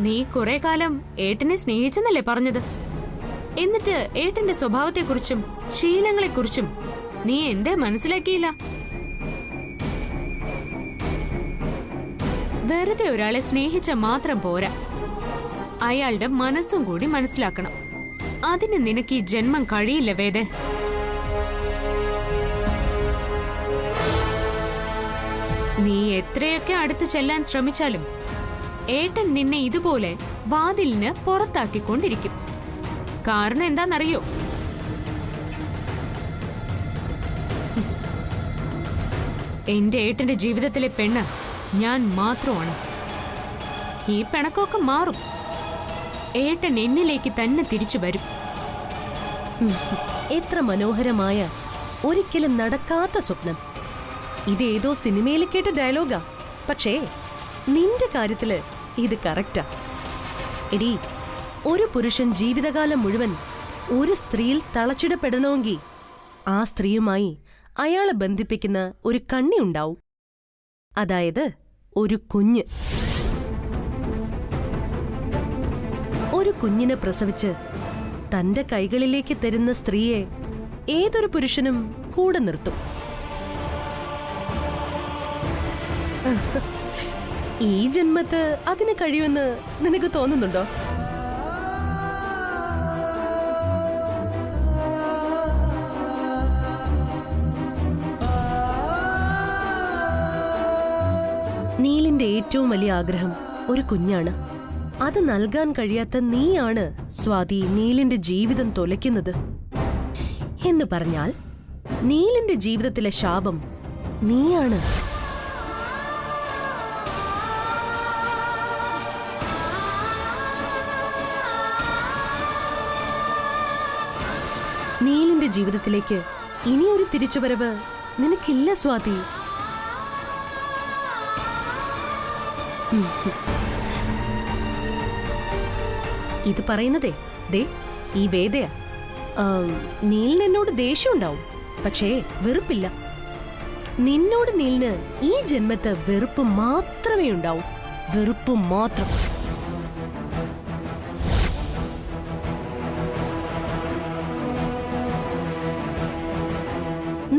നീ കുറെ കാലം ഏട്ടനെ സ്നേഹിച്ചെന്നല്ലേ പറഞ്ഞത്? എന്നിട്ട് ഏട്ടന്റെ സ്വഭാവത്തെക്കുറിച്ചും ശീലങ്ങളെക്കുറിച്ചും നീ എന്തേ മനസ്സിലാക്കിയില്ല? വെറുതെ ഒരാളെ സ്നേഹിച്ച മാത്രം പോരാ, അയാളുടെ മനസ്സും കൂടി മനസ്സിലാക്കണം. അതിന് നിനക്ക് ഈ ജന്മം കഴിയില്ല വേദേ. നീ എത്രയൊക്കെ അടുത്ത് ചെല്ലാൻ ശ്രമിച്ചാലും ഏട്ടൻ നിന്നെ ഇതുപോലെ വാതിലിന് പുറത്താക്കിക്കൊണ്ടിരിക്കും. കാരണം എന്താണെന്നറിയോ? എന്റെ ഏട്ടന്റെ ജീവിതത്തിലെ പെണ്ണ് ഞാൻ മാത്രമാണ്. ഈ പിണക്കമൊക്കെ മാറും. ഏട്ടൻ എന്നിലേക്ക് തന്നെ തിരിച്ചു വരും. എത്ര മനോഹരമായ, ഒരിക്കലും നടക്കാത്ത സ്വപ്നം. ഇതേതോ സിനിമയിൽ കേട്ട ഡയലോഗാ. പക്ഷേ നിന്റെ കാര്യത്തില് ഇത് കറക്റ്റാ. എടീ, ഒരു പുരുഷൻ ജീവിതകാലം മുഴുവൻ ഒരു സ്ത്രീയിൽ തളച്ചിടപ്പെടണമെങ്കിൽ ആ സ്ത്രീയുമായി അയാളെ ബന്ധിപ്പിക്കുന്ന ഒരു കണ്ണി ഉണ്ടാവും. അതായത് ഒരു കുഞ്ഞ്. ഒരു കുഞ്ഞിനെ പ്രസവിച്ച് തന്റെ കൈകളിലേക്ക് തരുന്ന സ്ത്രീയെ ഏതൊരു പുരുഷനും കൂടെ നിർത്തും. ഈ ജന്മത്ത് അതിന് കഴിയുമെന്ന് നിനക്ക് തോന്നുന്നുണ്ടോ? നീലിന്റെ ഏറ്റവും വലിയ ആഗ്രഹം ഒരു കുഞ്ഞാണ്. അത് നൽകാൻ കഴിയാത്ത നീയാണ് സ്വാതി നീലിന്റെ ജീവിതം തൊലയ്ക്കുന്നത്. എന്ന് പറഞ്ഞാൽ നീലിന്റെ ജീവിതത്തിലെ ശാപം നീയാണ്. നീലിന്റെ ജീവിതത്തിലേക്ക് ഇനിയൊരു തിരിച്ചുവരവ് നിനക്കില്ല സ്വാതി. ഇത് പറയുന്നതേ ദേ ഈ വേദയാ. നീലിന് എന്നോട് ദേഷ്യമുണ്ടാവും, പക്ഷേ വെറുപ്പില്ല. നിന്നോട് നീലിന് ഈ ജന്മത്തെ വെറുപ്പ് മാത്രമേ ഉണ്ടാവൂ. വെറുപ്പ് മാത്രം.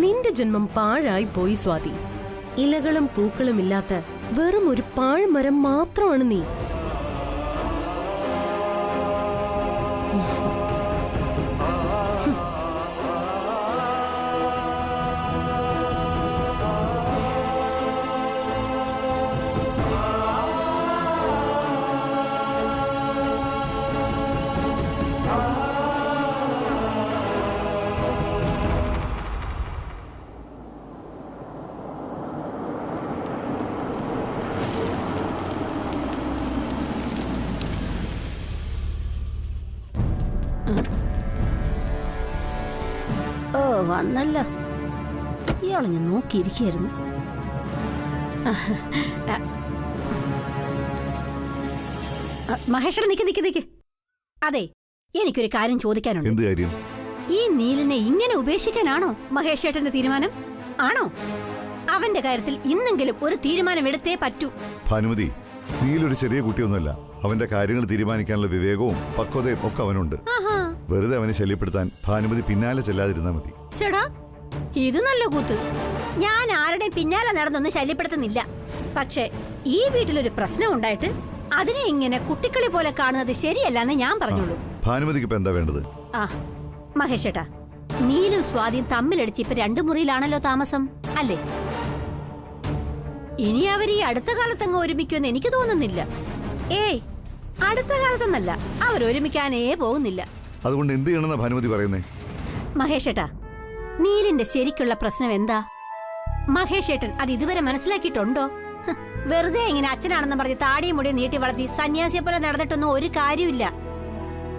നിന്റെ ജന്മം പാഴായി പോയി സ്വാതി. ഇലകളും പൂക്കളും ഇല്ലാത്ത വെറും ഒരു പാഴ്മരം മാത്രമാണ് നീ. ഓ വന്നല്ലോ. ഇയാളെ ഞാൻ നോക്കിയിരിക്കുകയായിരുന്നു. മഹേഷ് നിക്ക്. അതെ, എനിക്കൊരു കാര്യം ചോദിക്കാനുണ്ട്. എന്ത് കാര്യം? ഈ നീലിനെ ഇങ്ങനെ ഉപേക്ഷിക്കാനാണോ മഹേഷ് ഏട്ടന്റെ തീരുമാനം? ആണോ? അവന്റെ കാര്യത്തിൽ ഇന്നെങ്കിലും ഒരു തീരുമാനം എടുത്തേ പറ്റൂ. ഭാനുമതി, നീലൊരു ചെറിയ കുട്ടിയൊന്നുമല്ല. അവന്റെ കാര്യങ്ങൾ തീരുമാനിക്കാനുള്ള വിവേകവും പക്വതയും ഒക്കെ അവനുണ്ട്. വെറുതെ അവനെ ശല്യപ്പെടുത്താൻ ഭാനുമതി പിന്നാലെ ചെല്ലാതിരുന്നാ മതി. ചേടാ, ഇത് നല്ല കൂത്ത്. ഞാൻ ആരുടെയും പിന്നാലെ നടന്നൊന്നും ശല്യപ്പെടുത്തുന്നില്ല. പക്ഷെ ഈ വീട്ടിലൊരു പ്രശ്നം ഉണ്ടായിട്ട് അതിനെ ഇങ്ങനെ കുട്ടിക്കളി പോലെ കാണുന്നത് ശരിയല്ലെന്ന് ഞാൻ പറഞ്ഞോളൂ. ഭാനുമതിക്ക് ഇപ്പൊ എന്താ വേണ്ടത്? ആ മഹേഷ് ഏട്ടാ, നീലും സ്വാതിയും തമ്മിലടിച്ച് ഇപ്പൊ 2 മുറിയിലാണല്ലോ താമസം, അല്ലേ? ഇനി അവർ ഈ അടുത്ത കാലത്തങ്ങ് ഒരുമിക്കുമെന്ന് എനിക്ക് തോന്നുന്നില്ല. ഏയ്, അടുത്ത കാലത്തെന്നല്ല, അവരൊരുമിക്കാനേ പോകുന്നില്ല. അതുകൊണ്ട് എന്ത് ചെയ്യണമെന്നാ ഭാനുമതി പറയുന്നേ? മഹേഷ് ഏട്ടാ, നീലിന്റെ ശരിക്കുള്ള പ്രശ്നം എന്താ? മഹേഷ് ഏട്ടൻ അത് ഇതുവരെ മനസ്സിലാക്കിയിട്ടുണ്ടോ? വെറുതെ ഇങ്ങനെ അച്ഛനാണെന്ന് പറഞ്ഞ് താടിയും മുടിയും നീട്ടി വളർത്തി സന്യാസിയെ പോലെ നടന്നിട്ടൊന്നും ഒരു കാര്യമില്ല.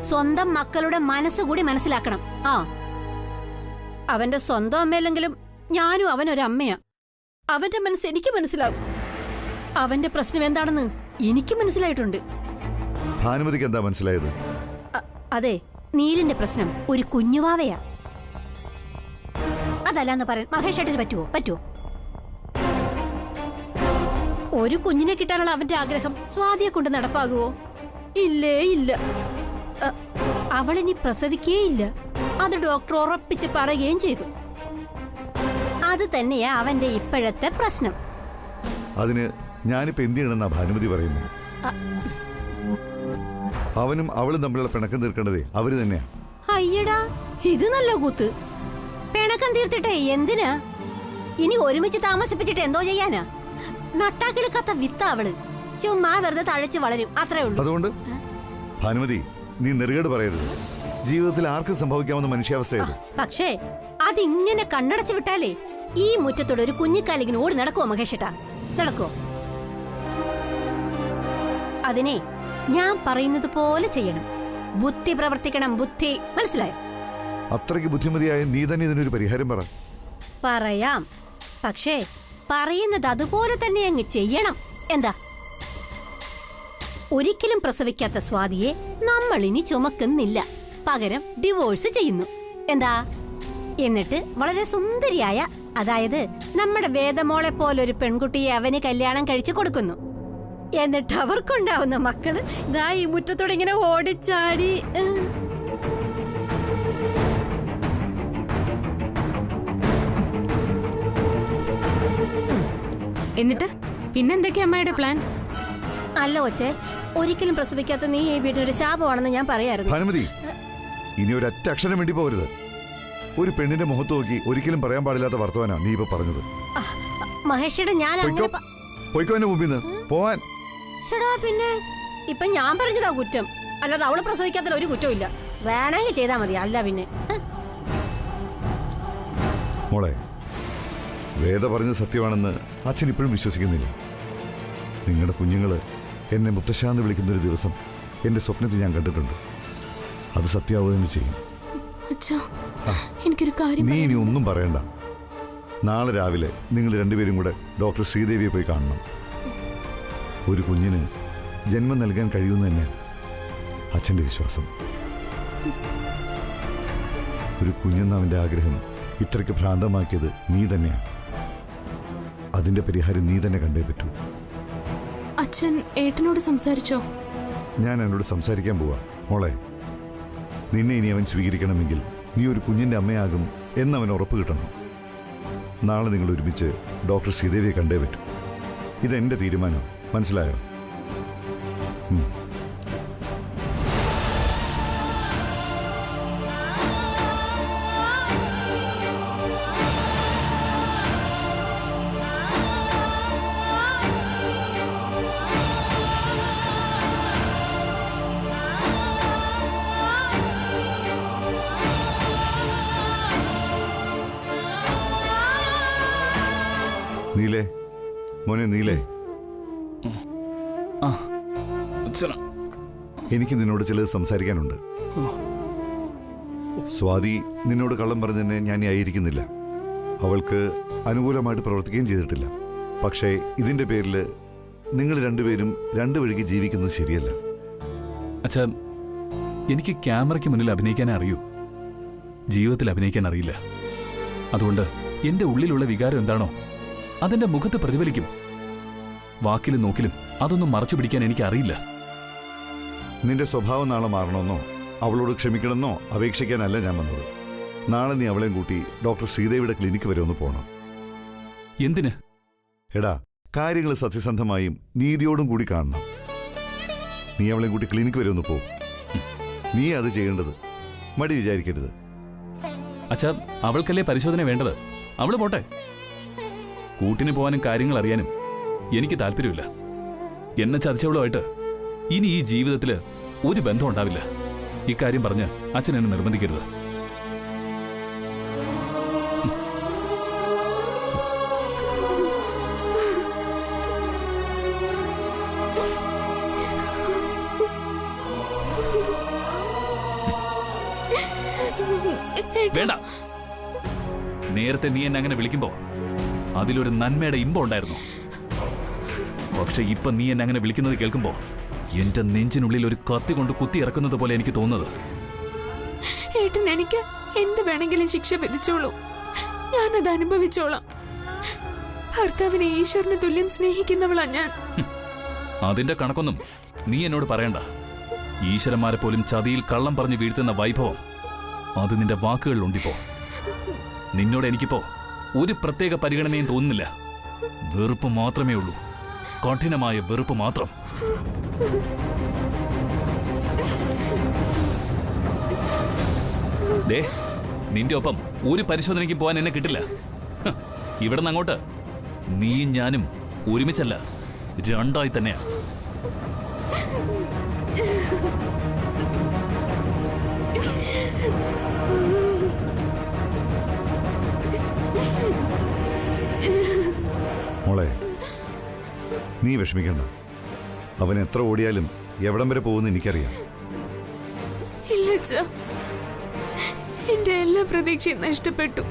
സ്വന്തം മക്കളുടെ മനസ്സുകൂടി മനസ്സിലാക്കണം. ആ, അവന്റെ സ്വന്തം അമ്മയല്ലെങ്കിലും ഞാനും അവനൊരമ്മയാ. അവന്റെ മനസ്സ് എനിക്ക് മനസ്സിലാവും. അവന്റെ പ്രശ്നം എന്താണെന്ന് എനിക്ക് മനസ്സിലായിട്ടുണ്ട്. ഭാനുമതിക്ക് എന്താ മനസ്സിലായത്? അതെ, നീലിന്റെ പ്രശ്നം ഒരു കുഞ്ഞുവാവയാ. അതല്ലാന്ന് പറയാൻ മഹേഷ് ഏട്ടന് പറ്റുമോ? ഒരു കുഞ്ഞിനെ കിട്ടാനുള്ള അവന്റെ ആഗ്രഹം സ്വാതിയെ കൊണ്ട് നടപ്പാകുവോ? ഇല്ലേ ഇല്ല. അവളിനി പ്രസവിക്കേയില്ല. അത് ഡോക്ടർ ഉറപ്പിച്ച് പറയുകയും ചെയ്തു. അത് തന്നെയാ അവന്റെ ഇപ്പോഴത്തെ പ്രശ്നം. അതിന് ഞാനിപ്പോ എന്ത് ചെയ്യണമെന്നാ ഭാനുമതി പറയുന്നത്? അവനും അവളും തമ്മിലുള്ള പിണക്കം തീർക്കേണ്ടതേ അവര് തന്നെയാ. അയ്യടാ, ഇത് നല്ല കൂത്ത്. പിണക്കം തീർത്തിട്ടേ എന്തിനാ? ഇനി ഒരുമിച്ച് താമസിപ്പിച്ചിട്ട് എന്തോ ചെയ്യാനാ? നട്ടാക്കിളിക്കാത്ത വിത്ത അവള്. ചുമ്മാ വെറുതെ തഴച്ച് വളരും, അത്രേ ഉള്ളൂ. അതുകൊണ്ട് ഭാനുമതി, നീ നെറുകേട് പറയരുത്. ജീവിതത്തിൽ ആർക്കും സംഭവിക്കാവുന്ന മനുഷ്യാവസ്ഥയത്. പക്ഷേ അതിങ്ങനെ കണ്ണടച്ചു വിട്ടാലേ ഈ മുറ്റത്തോടെ ഒരു കുഞ്ഞിക്കാലിങ്ങനെ ഓടി നടക്കുവോ മഹേഷേട്ടാ? നടക്കോ? അതിനെ ഞാൻ പറയുന്നത് പോലെ ചെയ്യണം. ബുദ്ധി പ്രവർത്തിക്കണം, ബുദ്ധി. മനസ്സിലായോ? അത്രയ്ക്ക് ബുദ്ധിമതിയായ നീ തന്നെ ഇതിനൊരു പരിഹാരം പറ. പറയാം, പക്ഷേ പറയുന്നത് അതുപോലെ തന്നെ അങ്ങ് ചെയ്യണം. എന്താ? ഒരിക്കലും പ്രസവിക്കാത്ത സ്വാതിയെ നമ്മൾ ഇനി ചുമക്കുന്നില്ല. പകരം ഡിവോഴ്സ് ചെയ്യുന്നു. എന്താ? എന്നിട്ട് വളരെ സുന്ദരിയായ, അതായത് നമ്മുടെ വേദമോളെ പോലൊരു പെൺകുട്ടിയെ അവന് കല്യാണം കഴിച്ചു കൊടുക്കുന്നു. എന്നിട്ട് അവർക്കുണ്ടാവുന്ന മക്കള് ദാ ഈ മുറ്റത്തോടെ ഇങ്ങനെ ഓടിച്ചാടി. എന്നിട്ട് പിന്നെന്തൊക്കെയാ അമ്മയുടെ പ്ലാൻ? അല്ല കൊച്ചേ, ഒരിക്കലും പ്രസവിക്കാത്ത നീ ഈ വീട്ടിനൊരു ശാപമാണെന്ന് ഞാൻ പറയായിരുന്നു. ഭാനുമതി, ഇനി ഒരു ഒറ്റ അക്ഷരം വേണ്ടി പോകരുത്. ഒരു പെണ്ണിന്റെ മുഖത്ത് നോക്കി ഒരിക്കലും പറയാൻ പാടില്ലാത്ത വർത്തമാനാ നീ ഇപ്പൊ പറഞ്ഞത്. മഹേഷിയുടെ ഞാൻ പോയിക്കോ എന്നെ മുമ്പിൽ നിന്ന് പോവാൻ. പിന്നെ ഇപ്പൊ ഞാൻ പറഞ്ഞതാ കുറ്റം, അല്ലാതെ അവള് പ്രസവിക്കാത്ത ഒരു കുറ്റവും ഇല്ല. വേണമെങ്കിൽ ചെയ്താ മതി, അല്ല പിന്നെ. മോളെ, വേദ പറഞ്ഞത് സത്യമാണെന്ന് അച്ഛൻ ഇപ്പോഴും വിശ്വസിക്കുന്നില്ല. നിങ്ങളുടെ കുഞ്ഞുങ്ങള് എന്നെ മുത്തശ്ശാന്ന് വിളിക്കുന്നൊരു ദിവസം എന്റെ സ്വപ്നത്തിൽ ഞാൻ കണ്ടിട്ടുണ്ട്. അത് സത്യമാവുകയും ചെയ്യും. എനിക്കൊരു കാര്യം. നീ ഇനി ഒന്നും പറയണ്ട. നാളെ രാവിലെ നിങ്ങൾ രണ്ടുപേരും കൂടെ ഡോക്ടർ ശ്രീദേവിയെ പോയി കാണണം. ഒരു കുഞ്ഞിന് ജന്മം നൽകാൻ കഴിയുമെന്ന് തന്നെ അച്ഛൻ്റെ വിശ്വാസം. ഒരു കുഞ്ഞെന്ന അവൻ്റെ ആഗ്രഹം ഇത്രയ്ക്ക് ഭ്രാന്തമാക്കിയത് നീ തന്നെയാണ്. അതിന്റെ പരിഹാരം നീ തന്നെ കണ്ടേ പറ്റൂ. അച്ഛൻ ഏട്ടനോട് സംസാരിച്ചോ? ഞാൻ എന്നോട് സംസാരിക്കാൻ പോവാ. മോളെ, നിന്നെ ഇനി അവൻ സ്വീകരിക്കണമെങ്കിൽ നീ ഒരു കുഞ്ഞിന്റെ അമ്മയാകും എന്നവൻ ഉറപ്പ് കിട്ടണം. നാളെ നിങ്ങൾ ഒരുമിച്ച് ഡോക്ടർ ശ്രീദേവിയെ കണ്ടേ പറ്റൂ. ഇതെന്റെ തീരുമാനം, മനസ്സിലായോ? നീലേ, മോനെ നീലേ, എനിക്ക് നിന്നോട് ചിലത് സംസാരിക്കാനുണ്ട്. സ്വാതി നിന്നോട് കള്ളം പറഞ്ഞതിനെ ഞാൻ ന്യായീകരിക്കുന്നില്ല. അവൾക്ക് അനുകൂലമായിട്ട് പ്രവർത്തിക്കുകയും ചെയ്തിട്ടില്ല. പക്ഷേ ഇതിന്റെ പേരിൽ നിങ്ങൾ രണ്ടുപേരും രണ്ടു വഴിക്ക് ജീവിക്കുന്നത് ശരിയല്ല. അച്ഛാ, എനിക്ക് ക്യാമറയ്ക്ക് മുന്നിൽ അഭിനയിക്കാനേ അറിയൂ, ജീവിതത്തിൽ അഭിനയിക്കാൻ അറിയില്ല. അതുകൊണ്ട് എന്റെ ഉള്ളിലുള്ള വികാരം എന്താണോ അതെന്റെ മുഖത്ത് പ്രതിഫലിക്കും. വാക്കിലും നോക്കിലും അതൊന്നും മറച്ചു പിടിക്കാൻ എനിക്ക് അറിയില്ല. നിന്റെ സ്വഭാവം നാളെ മാറണമെന്നോ അവളോട് ക്ഷമിക്കണമെന്നോ അപേക്ഷിക്കാനല്ല ഞാൻ വന്നത്. നാളെ നീ അവളെയും കൂട്ടി ഡോക്ടർ ശ്രീദേവിയുടെ ക്ലിനിക്ക് വരെ ഒന്ന് പോകണം. എന്തിന്? എടാ, കാര്യങ്ങൾ സത്യസന്ധമായും നീതിയോടും കൂടി കാണണം. നീ അവളെയും കൂട്ടി ക്ലിനിക്ക് വരെ ഒന്ന് പോ. നീ അത് ചെയ്യേണ്ടത്. മടി വിചാരിക്കരുത്. അച്ഛാ, അവൾക്കല്ലേ പരിശോധന വേണ്ടത്. അവള് പോട്ടെ. കൂട്ടിന് പോകാനും കാര്യങ്ങൾ അറിയാനും എനിക്ക് താല്പര്യമില്ല. എന്നെ ചതിച്ചവളുമായിട്ട് ഇനി ഈ ജീവിതത്തില് ഒരു ബന്ധം ഉണ്ടാവില്ല. ഇക്കാര്യം പറഞ്ഞ് അച്ഛൻ എന്നെ നിർബന്ധിക്കരുത്. വേണ്ട. നേരത്തെ നീ എന്നെ അങ്ങനെ വിളിക്കുമ്പോ അതിലൊരു നന്മയുടെ ഇമ്പം ഉണ്ടായിരുന്നു. പക്ഷെ ഇപ്പൊ നീ എന്നെ അങ്ങനെ വിളിക്കുന്നത് കേൾക്കുമ്പോ എന്റെ നെഞ്ചിനുള്ളിൽ ഒരു കത്തി കൊണ്ട് കുത്തി ഇറക്കുന്നത് പോലെ എനിക്ക് തോന്നുന്നത്. ഏട്ടൻ എനിക്ക് എന്ത് വേണമെങ്കിലും ശിക്ഷ വിധിച്ചോളൂ, ഞാനത് അനുഭവിച്ചോളാം. ഭർത്താവിനെ ഈശ്വരന് തുല്യം സ്നേഹിക്കുന്നവളാ ഞാൻ. അതിന്റെ കണക്കൊന്നും നീ എന്നോട് പറയണ്ട. ഈശ്വരന്മാരെ പോലും ചതിയിൽ കള്ളം പറഞ്ഞു വീഴ്ത്തുന്ന വൈഭവം അത് നിന്റെ വാക്കുകളിലുണ്ടിപ്പോ. നിന്നോട് എനിക്കിപ്പോ ഒരു പ്രത്യേക പരിഗണനയും തോന്നുന്നില്ല. വെറുപ്പ് മാത്രമേ ഉള്ളൂ, കഠിനമായ വെറുപ്പ് മാത്രം. ദേ, നിന്റെ ഒപ്പം ഒരു പരിശോധനയ്ക്ക് പോകാൻ എന്നെ കിട്ടില്ല. ഇവിടെ നിന്ന് അങ്ങോട്ട് നീയും ഞാനും ഒരുമിച്ചല്ല, രണ്ടായി തന്നെയാ. മോളെ, നീ വിഷമിക്കണ്ട. അവൻ എത്ര ഓടിയാലും എവിടം വരെ പോകുമെന്ന് എനിക്കറിയാം. ഇല്ല അച്ഛാ, എന്റെ എല്ലാ പ്രതീക്ഷയും നഷ്ടപ്പെട്ടു.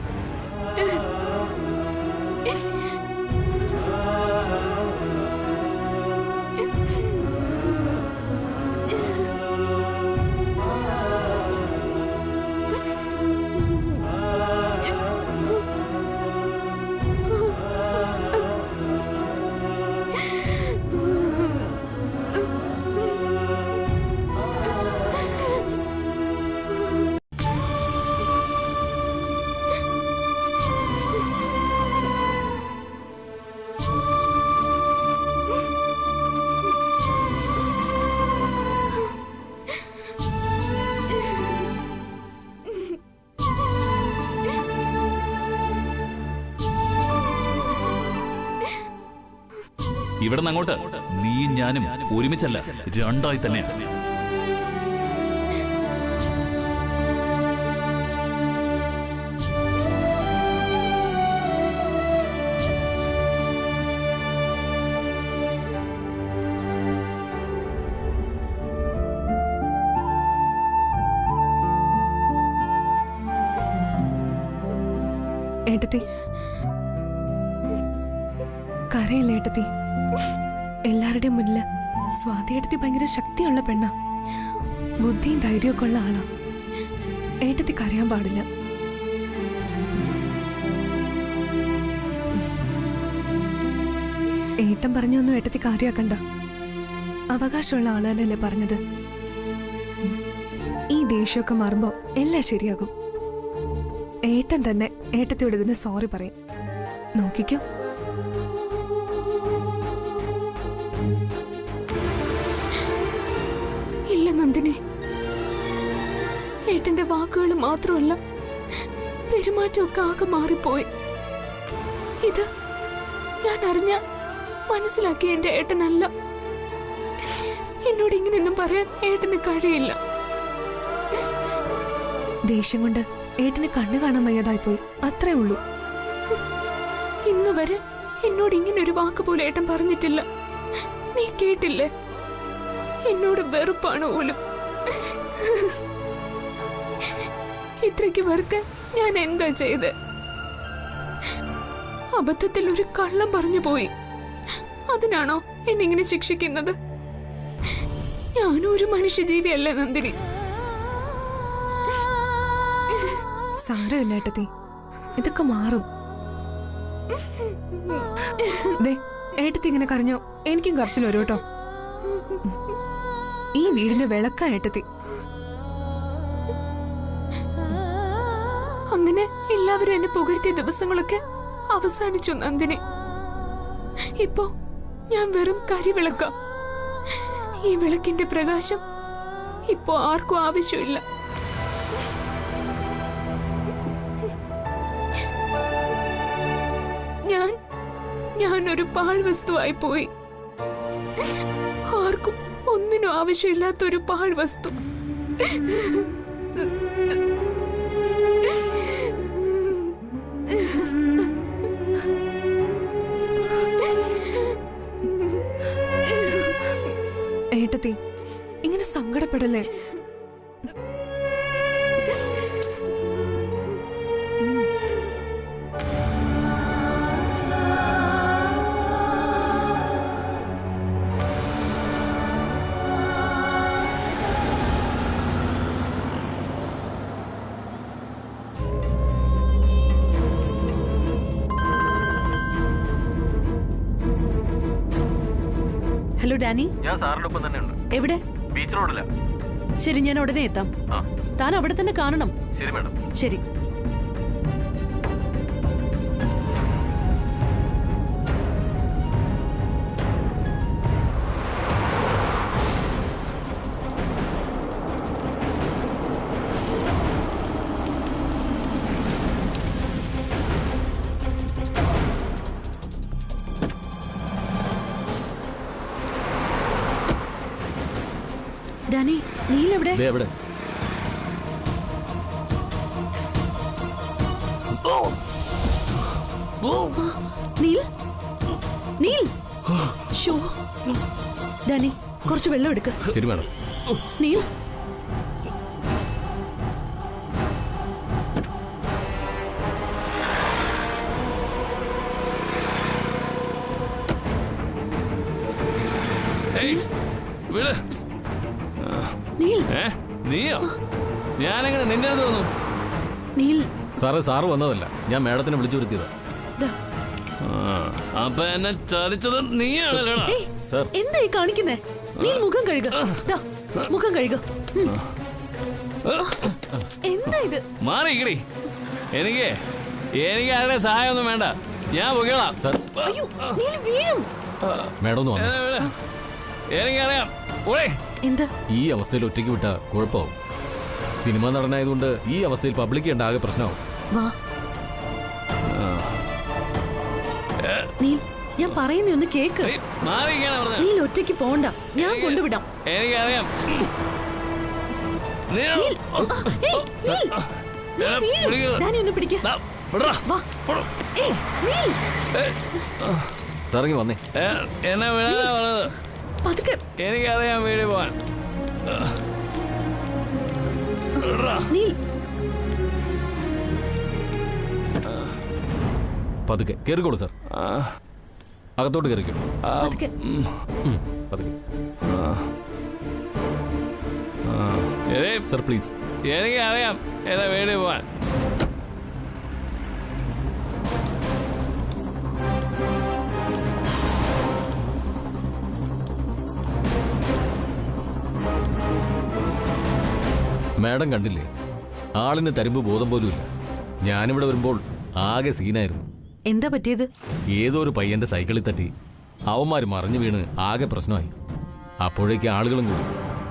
ഇവിടെ നിന്ന് അങ്ങോട്ട് നീയും ഞാനും ഒരുമിച്ചല്ല, രണ്ടായി തന്നെയാ. ഏട്ടത്തി, കരയില്ല ഏട്ടത്തി. എല്ലാവരുടെയും മുന്നില് സ്വാതി ഏട്ടത്തി ഭയങ്കര ശക്തിയുള്ള പെണ്ണ, ബുദ്ധിയും ധൈര്യമൊക്കെ ഉള്ള ആളാ. ഏട്ടത്തി കരയാൻ പാടില്ല. ഏട്ടൻ പറഞ്ഞൊന്നും ഏട്ടത്തി കാര്യാക്കണ്ട. അവകാശമുള്ള ആള് തന്നെയല്ലേ പറഞ്ഞത്. ഈ ദേഷ്യമൊക്കെ മാറുമ്പോ എല്ലാം ശരിയാകും. ഏട്ടൻ തന്നെ ഏട്ടത്തിയോട് ഇതിന് സോറി പറയും. നോക്കിക്കോ. ഇല്ല നന്ദിനി, ഏട്ടന്റെ വാക്കുകൾ മാത്രമല്ല, പെരുമാറ്റമൊക്കെ ആകെ മാറിപ്പോയി. ഇത് ഞാൻ അറിഞ്ഞ മനസ്സിലാക്കിയ എന്റെ ഏട്ടനല്ല. എന്നോട് ഇങ്ങനെയൊന്നും പറയാൻ ഏട്ടന് കഴിയില്ല. ദേഷ്യം കൊണ്ട് ഏട്ടന് കണ്ണു കാണാൻ വയ്യാതായിപ്പോയി, അത്രേ ഉള്ളൂ. ഇന്ന് വരെ എന്നോട് ഇങ്ങനെ ഒരു വാക്ക് പോലും ഏട്ടൻ പറഞ്ഞിട്ടില്ല. നീ കേട്ടില്ലേ? എന്നോട് വെറുപ്പാണ് പോലും. ഇത്രയ്ക്ക് വെറുക്കാൻ ഞാൻ എന്താ ചെയ്ത്? അബദ്ധത്തിൽ ഒരു കള്ളം പറഞ്ഞു പോയി, അതിനാണോ എന്നിങ്ങനെ ശിക്ഷിക്കുന്നത്? ഞാനും ഒരു മനുഷ്യജീവിയല്ലേ നന്ദിനി. സാരമില്ല ഏട്ടത്തി, ഇതൊക്കെ മാറും. ദേ, ഏട്ടത്തി ഇങ്ങനെ കരഞ്ഞോ എനിക്കും കരച്ചിൽ വരും കേട്ടോ. ഈ വീടിന്റെ വിളക്കാ ഏട്ടത്തി. അങ്ങനെ എല്ലാവരും എന്നെ പുകഴ്ത്തിയ ദിവസങ്ങളൊക്കെ അവസാനിച്ചു നന്ദിനി. ഇപ്പോ ഞാൻ വെറും കരിവിളക്കാം. ഈ വിളക്കിന്റെ പ്രകാശം ഇപ്പോ ആർക്കും ആവശ്യമില്ല. ഞാനൊരു പാഴ്വസ്തുവായി പോയി. ആർക്കും ഒന്നിനും ആവശ്യമില്ലാത്തൊരു പാഴ്വസ്തു. ഏട്ടത്തി, ഇങ്ങനെ സങ്കടപ്പെടല്ലേ. ഹലോ ഡാനി, ഞാൻ സാറിനൊപ്പം തന്നെ ഉണ്ട്. എവിടെ? ബീച്ച് റോഡില. ശരി, ഞാൻ ഉടനെ എത്താം. താൻ അവിടെ തന്നെ കാണണം. ശരി മാഡം. ശരി. ഡാനി, നീലെവിടെ? എവിടെ? Neil, Neil. ഷോ. ഡാനി, കുറച്ച് വെള്ളം എടുക്ക. ശരി മാഡം. നീൽ. നീൽ. നീയോ? ഞാനെങ്ങനെ നിന്റെ അടുത്ത് തോന്നും? നീൽ. സാറ് വന്നതല്ല, ഞാൻ മാഡത്തിനെ വിളിച്ചു വരുത്തിയതാ. അപ്പൊ എന്നെ ചതിച്ചത് നീയാണല്ലോടാ. സാർ, എന്തായി കാണിക്കുന്നേ? നീൽ മുഖം കഴുക. മുഖം കഴുക. എന്താ ഇത്? മാറിക്കടി. എനിക്ക് ആരുടെ സഹായമൊന്നും വേണ്ട. ഞാൻ പൊക്കോളാം. സാർ. അയ്യോ, നീൽ വീഴും. മാഡം ഒന്ന് വന്നേ. എനിക്കറിയാം. എന്താ ഈ അവസ്ഥയിൽ ഒറ്റയ്ക്ക് വിട്ടാ കുഴപ്പമാവും. സിനിമ നടനായതുകൊണ്ട് ഈ അവസ്ഥയിൽ പബ്ലിക് ചെയ്യേണ്ട ആകെ പ്രശ്നമാവും. വാ നീൽ, ഞാൻ പറയുന്ന ഒന്ന് കേക്ക്. നീൽ ഒറ്റയ്ക്ക് പോണ്ട, ഞാൻ കൊണ്ടുവിടാം. എനിക്കറിയാം. ഒന്ന് പിടിക്ക. സാറങ്ങി വന്നേ. എന്നെ വിടാനാ പറഞ്ഞത്. പതുക്കെ. എനിക്കറിയാം വീട്ടിൽ പോവാൻ. നീൽ, പതുക്കെ കേറിക്കോളൂ സാർ. അകത്തോട്ട് കയറിക്കോ. പതുക്കെ. പതുക്കെ. Sir please. എനിക്കറിയാം എന്നെ വീട്ടിൽ പോവാൻ. മാഡം കണ്ടില്ലേ, ആളിന് തരുമ്പ് ബോധം പോലുമില്ല. ഞാനിവിടെ വരുമ്പോൾ ആകെ സീനായിരുന്നു. എന്താ പറ്റിയത്? ഏതോ ഒരു പയ്യന്റെ സൈക്കിളിൽ തട്ടി അവന്മാർ മറിഞ്ഞു വീണ് ആകെ പ്രശ്നമായി. അപ്പോഴേക്ക് ആളുകളും കൂടി.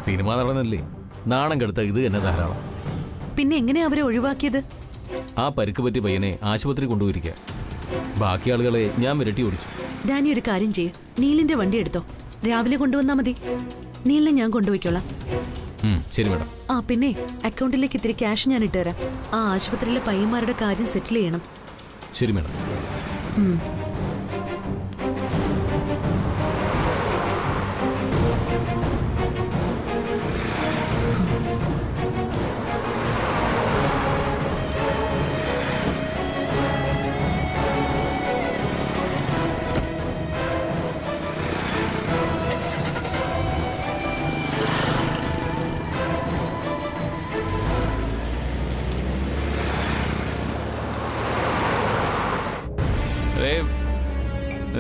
സിനിമ നടന്നല്ലേ, നാണം കെടുത്ത ഇത് തന്നെ ധാരാളം. പിന്നെ എങ്ങനെയാ അവരെ ഒഴിവാക്കിയത്? ആ പരിക്ക് പറ്റിയ പയ്യനെ ആശുപത്രി കൊണ്ടുപോയിരിക്കുക. ബാക്കി ആളുകളെ ഞാൻ വിരട്ടി ഓടിച്ചു. ഡാനി, ഒരു കാര്യം ചെയ്യ്, നീലിന്റെ വണ്ടി എടുത്തോ. രാവിലെ കൊണ്ടുവന്നാ മതി. നീലിനെ ഞാൻ കൊണ്ടുപോയിക്കോളാം. ശരി മാഡം. ആ പിന്നെ അക്കൗണ്ടിലേക്ക് ഇത്തിരി ക്യാഷ് ഞാൻ ഇട്ടുതരാം. ആ ആശുപത്രിയിലെ പയ്യന്മാരുടെ കാര്യം സെറ്റിൽ ചെയ്യണം. ശരി മാഡം.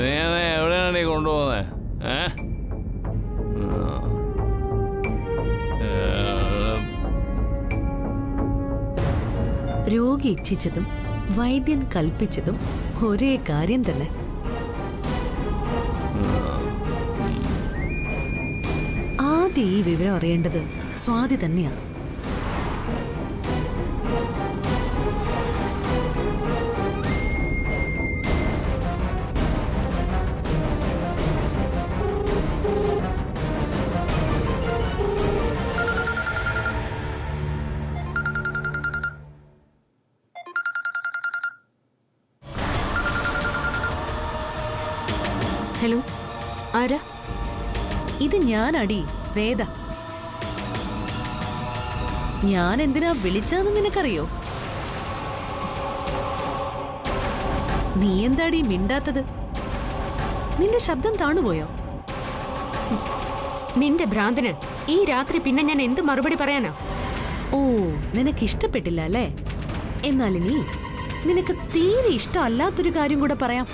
എവിടെയാണ് നീ കൊണ്ടുപോകുന്നത്? രോഗി ഇച്ഛിച്ചതും വൈദ്യൻ കൽപ്പിച്ചതും ഒരേ കാര്യം തന്നെ. ആദ്യം ഈ വിവരം അറിയേണ്ടത് സ്വാതി തന്നെയാണ്. ഹലോ, ആരാ? ഇത് ഞാനടി, വേദ. ഞാൻ എന്തിനാ വിളിച്ചതെന്ന് നിനക്കറിയോ? നീ എന്താടി മിണ്ടാത്തത്? നിന്റെ ശബ്ദം താണുപോയോ? നിന്റെ ഭ്രാന്തന് ഈ രാത്രി പിന്നെ ഞാൻ എന്ത് മറുപടി പറയാനാ? ഓ, നിനക്ക് ഇഷ്ടപ്പെട്ടില്ല അല്ലേ? എന്നാലിനി നിനക്ക് തീരെ ഇഷ്ടമല്ലാത്തൊരു കാര്യം കൂടെ പറയാം.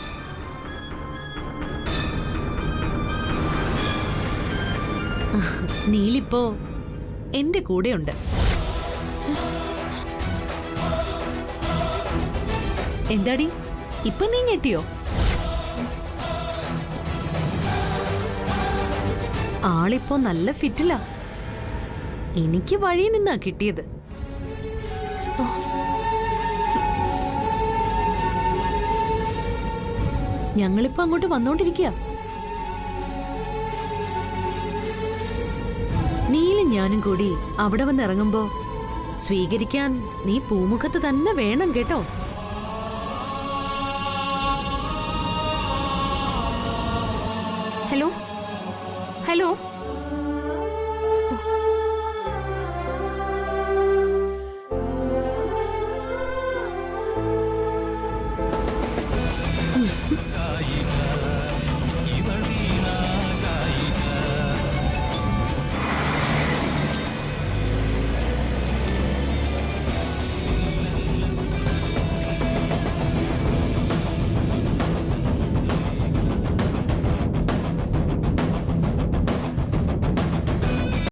നീലിപ്പോ എന്റെ കൂടെയുണ്ട്. എന്താടി ഇപ്പൊ നീ ഞെട്ടിയോ? ആളിപ്പോ നല്ല ഫിറ്റിലാ. എനിക്ക് വഴി നിന്നാ കിട്ടിയത്. ഞങ്ങളിപ്പോ അങ്ങോട്ട് വന്നോണ്ടിരിക്കുക. നീലും ഞാനും കൂടി അവിടെ വന്നിറങ്ങുമ്പോ സ്വീകരിക്കാൻ നീ പൂമുഖത്ത് തന്നെ വേണം കേട്ടോ.